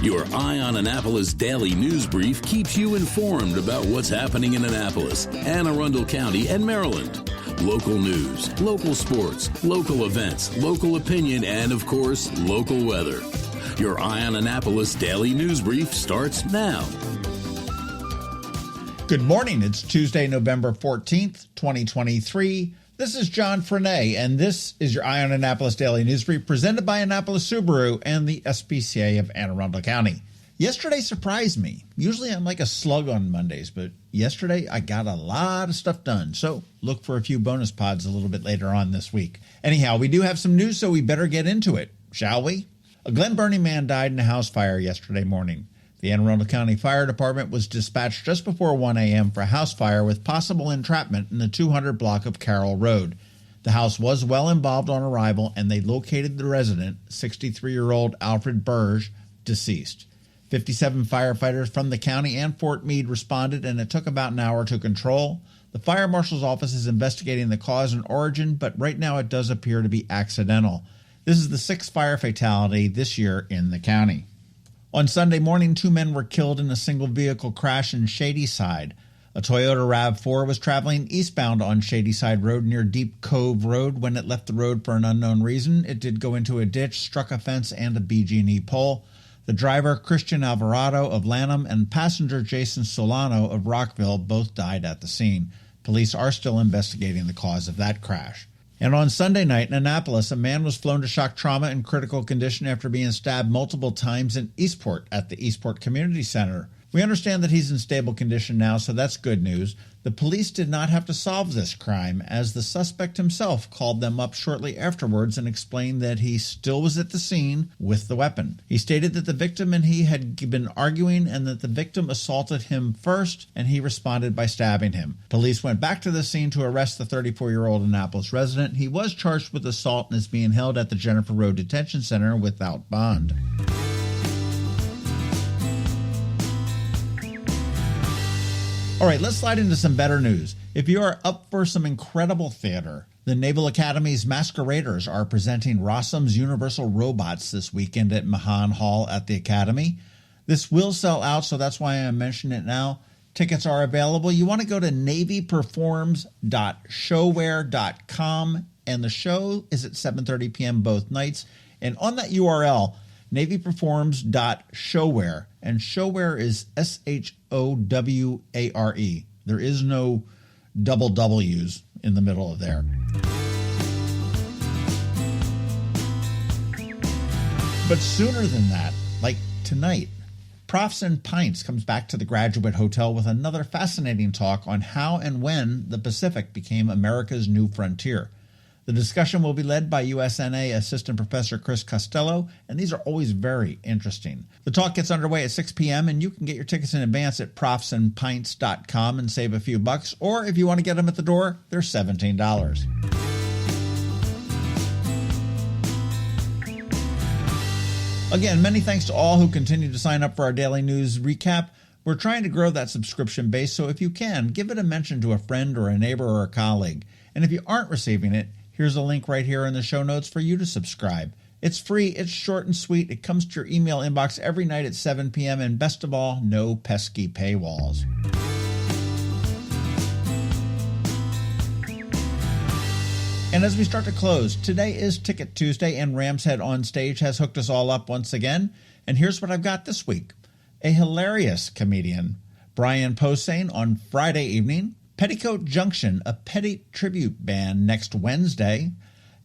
Your Eye on Annapolis daily news brief keeps you informed about what's happening in Annapolis, Anne Arundel County, and Maryland. Local news, local sports, local events, local opinion, and, of course, local weather. Your Eye on Annapolis daily news brief starts now. Good morning. It's Tuesday, November 14th, 2023. This is John Frenaye, and this is your Eye on Annapolis Daily News Brief presented by Annapolis Subaru and the SPCA of Anne Arundel County. Yesterday surprised me. Usually I'm like a slug on Mondays, but yesterday I got a lot of stuff done. So look for a few bonus pods a little bit later on this week. Anyhow, we do have some news, so we better get into it, shall we? A Glen Burnie man died in a house fire yesterday morning. The Anne Arundel County Fire Department was dispatched just before 1 a.m. for a house fire with possible entrapment in the 200 block of Carroll Road. The house was well involved on arrival, and they located the resident, 63-year-old Alfred Burge, deceased. 57 firefighters from the county and Fort Meade responded, and it took about an hour to control. The fire marshal's office is investigating the cause and origin, but right now it does appear to be accidental. This is the sixth fire fatality this year in the county. On Sunday morning, 2 men were killed in a single vehicle crash in Shadyside. A Toyota RAV4 was traveling eastbound on Shadyside Road near Deep Cove Road. When it left the road for an unknown reason, it did go into a ditch, struck a fence, and a BG&E pole. The driver, Christian Alvarado of Lanham, and passenger Jason Solano of Rockville both died at the scene. Police are still investigating the cause of that crash. And on Sunday night in Annapolis, a man was flown to shock trauma in critical condition after being stabbed multiple times in Eastport at the Eastport Community Center. We understand that he's in stable condition now, so that's good news. The police did not have to solve this crime, as the suspect himself called them up shortly afterwards and explained that he still was at the scene with the weapon. He stated that the victim and he had been arguing and that the victim assaulted him first, and he responded by stabbing him. Police went back to the scene to arrest the 34-year-old Annapolis resident. He was charged with assault and is being held at the Jennifer Road Detention Center without bond. All right, let's slide into some better news. If you are up for some incredible theater, the Naval Academy's Masqueraders are presenting Rossum's Universal Robots this weekend at Mahan Hall at the Academy. This will sell out, so that's why I'm mentioning it now. Tickets are available. You want to go to navyperforms.showware.com, and the show is at 7:30 p.m. both nights. And on that URL, navyperforms.showware, and showware is SHOWARE. There is no double W's in the middle of there. But sooner than that, like tonight, Profs and Pints comes back to the Graduate Hotel with another fascinating talk on how and when the Pacific became America's new frontier. The discussion will be led by USNA Assistant Professor Chris Costello, and these are always very interesting. The talk gets underway at 6 p.m., and you can get your tickets in advance at profsandpints.com and save a few bucks, or if you want to get them at the door, they're $17. Again, many thanks to all who continue to sign up for our daily news recap. We're trying to grow that subscription base, so if you can, give it a mention to a friend or a neighbor or a colleague. And if you aren't receiving it, here's a link right here in the show notes for you to subscribe. It's free, it's short and sweet, it comes to your email inbox every night at 7 p.m., and best of all, no pesky paywalls. And as we start to close, today is Ticket Tuesday, and Rams Head on Stage has hooked us all up once again. And here's what I've got this week. A hilarious comedian, Brian Posehn, on Friday evening. Petticoat Junction, a Petty tribute band, next Wednesday,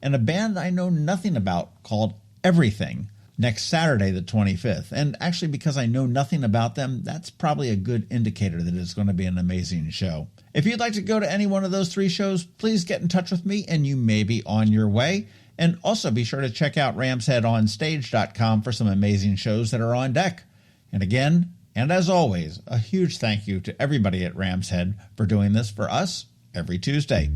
and a band I know nothing about called Everything next Saturday the 25th. And actually, because I know nothing about them, that's probably a good indicator that it's going to be an amazing show. If you'd like to go to any one of those 3 shows, please get in touch with me and you may be on your way. And also be sure to check out ramsheadonstage.com for some amazing shows that are on deck. And again, and as always, a huge thank you to everybody at Rams Head for doing this for us every Tuesday.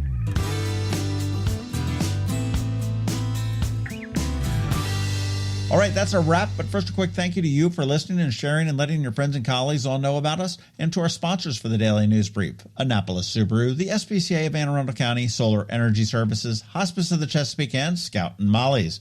All right, that's a wrap, but first a quick thank you to you for listening and sharing and letting your friends and colleagues all know about us, and to our sponsors for the Daily News Brief, Annapolis Subaru, the SPCA of Anne Arundel County, Solar Energy Services, Hospice of the Chesapeake, and Scout and Molly's.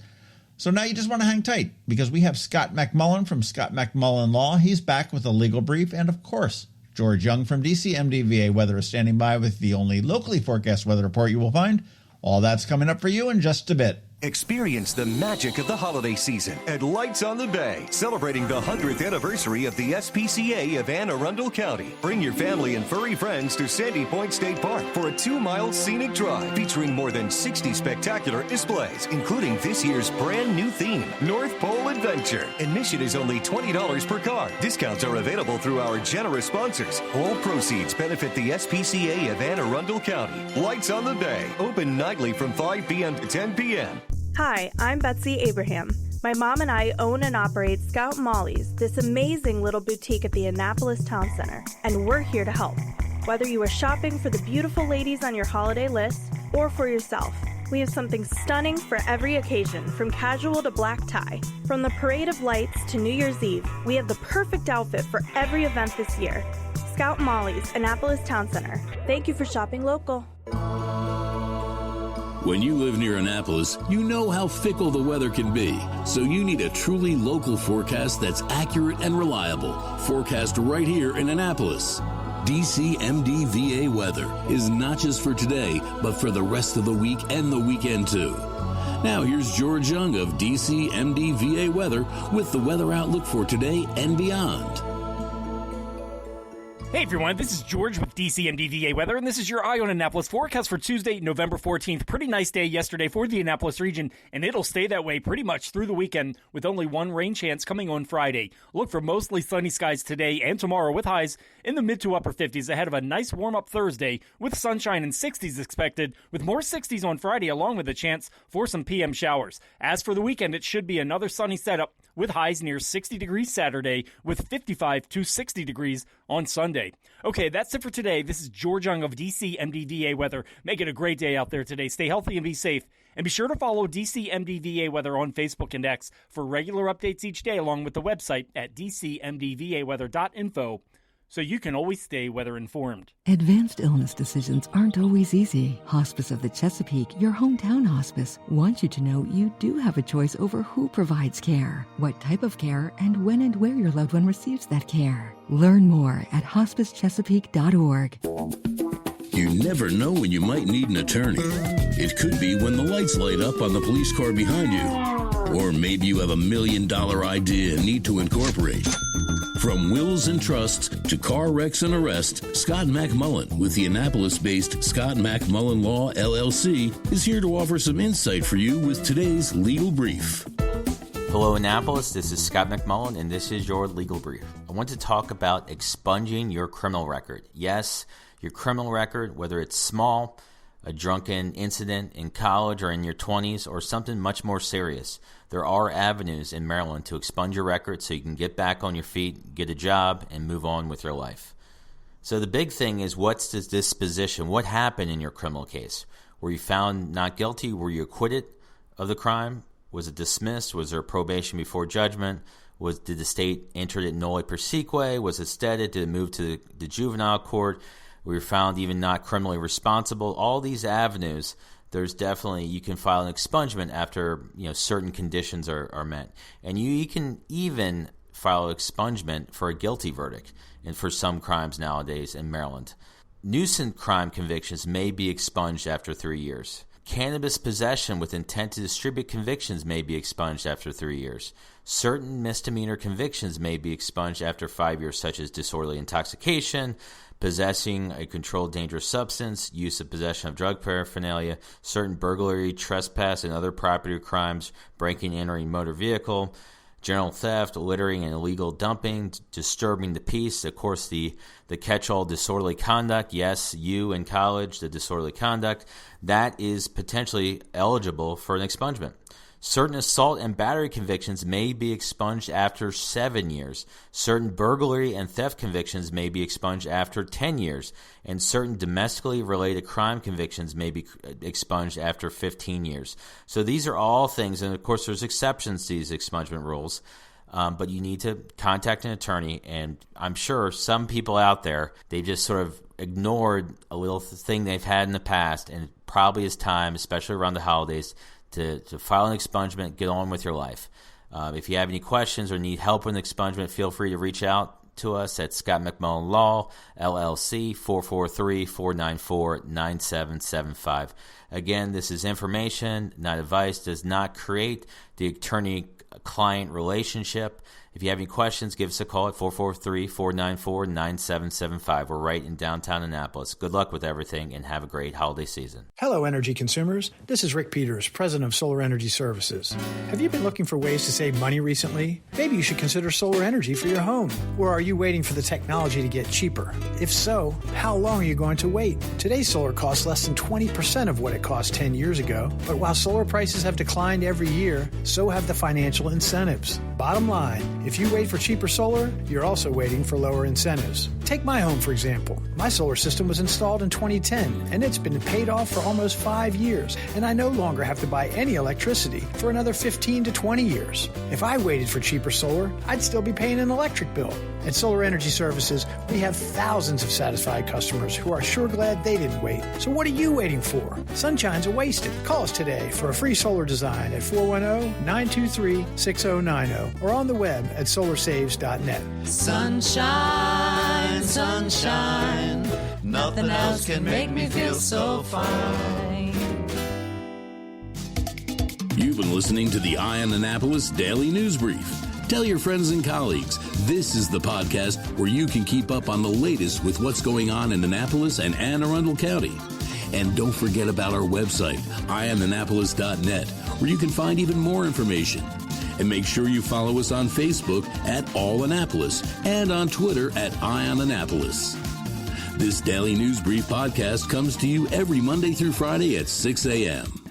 So now you just want to hang tight because we have Scott MacMullan from Scott MacMullan Law. He's back with a legal brief. And of course, George Young from DC MDVA Weather is standing by with the only locally forecast weather report you will find. All that's coming up for you in just a bit. Experience the magic of the holiday season at Lights on the Bay, celebrating the 100th anniversary of the SPCA of Anne Arundel County. Bring your family and furry friends to Sandy Point State Park for a 2-mile scenic drive featuring more than 60 spectacular displays, including this year's brand new theme, North Pole Adventure. Admission is only $20 per car. Discounts are available through our generous sponsors. All proceeds benefit the SPCA of Anne Arundel County. Lights on the Bay, open nightly from 5 p.m. to 10 p.m. Hi, I'm Betsy Abraham. My mom and I own and operate Scout Molly's, this amazing little boutique at the Annapolis Town Center, and we're here to help. Whether you are shopping for the beautiful ladies on your holiday list or for yourself, we have something stunning for every occasion, from casual to black tie. From the Parade of Lights to New Year's Eve, we have the perfect outfit for every event this year. Scout Molly's, Annapolis Town Center. Thank you for shopping local. When you live near Annapolis, you know how fickle the weather can be. So you need a truly local forecast that's accurate and reliable. Forecast right here in Annapolis. DCMDVA weather is not just for today, but for the rest of the week and the weekend too. Now here's George Young of DCMDVA weather with the weather outlook for today and beyond. Hey everyone, this is George with DCMDVA Weather, and this is your Eye on Annapolis forecast for Tuesday, November 14th. Pretty nice day yesterday for the Annapolis region, and it'll stay that way pretty much through the weekend with only one rain chance coming on Friday. Look for mostly sunny skies today and tomorrow with highs in the mid to upper 50s ahead of a nice warm-up Thursday with sunshine and 60s expected, with more 60s on Friday along with a chance for some PM showers. As for the weekend, it should be another sunny setup with highs near 60 degrees Saturday with 55 to 60 degrees on Sunday. Okay, that's it for today. This is George Young of DCMDVA Weather. Make it a great day out there today. Stay healthy and be safe. And be sure to follow DCMDVA Weather on Facebook and X for regular updates each day, along with the website at dcmdvaweather.info, so you can always stay weather informed. Advanced illness decisions aren't always easy. Hospice of the Chesapeake, your hometown hospice, wants you to know you do have a choice over who provides care, what type of care, and when and where your loved one receives that care. Learn more at hospicechesapeake.org. You never know when you might need an attorney. It could be when the lights light up on the police car behind you. Or maybe you have $1 million idea and need to incorporate. From wills and trusts to car wrecks and arrests, Scott MacMullan with the Annapolis-based Scott MacMullan Law, LLC, is here to offer some insight for you with today's legal brief. Hello, Annapolis. This is Scott MacMullan, and this is your legal brief. I want to talk about expunging your criminal record. Yes, your criminal record, whether it's small, a drunken incident in college or in your 20s, or something much more serious. There are avenues in Maryland to expunge your record so you can get back on your feet, get a job, and move on with your life. So the big thing is, what's the disposition? What happened in your criminal case? Were you found not guilty? Were you acquitted of the crime? Was it dismissed? Was there probation before judgment? Did the state enter it nolle prosequi? Was it steaded? Did it move to the juvenile court? Were you found even not criminally responsible? All these avenues, there's definitely, you can file an expungement after certain conditions are met. And you can even file an expungement for a guilty verdict, and for some crimes nowadays in Maryland. Nuisance crime convictions may be expunged after 3 years. Cannabis possession with intent to distribute convictions may be expunged after 3 years. Certain misdemeanor convictions may be expunged after 5 years, such as disorderly intoxication, possessing a controlled dangerous substance, use of possession of drug paraphernalia, certain burglary, trespass, and other property crimes, breaking and entering motor vehicle, general theft, littering and illegal dumping, disturbing the peace, of course the catch-all disorderly conduct, yes, you in college, the disorderly conduct, that is potentially eligible for an expungement. Certain assault and battery convictions may be expunged after 7 years. Certain burglary and theft convictions may be expunged after 10 years. And certain domestically related crime convictions may be expunged after 15 years. So these are all things, and of course there's exceptions to these expungement rules. But you need to contact an attorney, and I'm sure some people out there, they just sort of ignored a little thing they've had in the past, and it probably is time, especially around the holidays, to file an expungement, get on with your life. If you have any questions or need help with an expungement, feel free to reach out to us at Scott MacMullan Law, LLC, 443-494-9775. Again, this is information, not advice, does not create the attorney-client relationship. If you have any questions, give us a call at 443-494-9775. We're right in downtown Annapolis. Good luck with everything, and have a great holiday season. Hello, energy consumers. This is Rick Peters, president of Solar Energy Services. Have you been looking for ways to save money recently? Maybe you should consider solar energy for your home. Or are you waiting for the technology to get cheaper? If so, how long are you going to wait? Today's solar costs less than 20% of what it cost 10 years ago. But while solar prices have declined every year, so have the financial incentives. Bottom line, if you wait for cheaper solar, you're also waiting for lower incentives. Take my home, for example. My solar system was installed in 2010, and it's been paid off for almost 5 years, and I no longer have to buy any electricity for another 15 to 20 years. If I waited for cheaper solar, I'd still be paying an electric bill. At Solar Energy Services, we have thousands of satisfied customers who are sure glad they didn't wait. So what are you waiting for? Sunshine's a wasted. Call us today for a free solar design at 410-923-6090 or on the web at solarsaves.net. Sunshine, sunshine, nothing else can make me feel so fine. You've been listening to the Eye on Annapolis Daily News Brief. Tell your friends and colleagues, this is the podcast where you can keep up on the latest with what's going on in Annapolis and Anne Arundel County. And don't forget about our website, eyeonannapolis.net, where you can find even more information. And make sure you follow us on Facebook at All Annapolis and on Twitter at Eye on Annapolis. This Daily News Brief podcast comes to you every Monday through Friday at 6 a.m.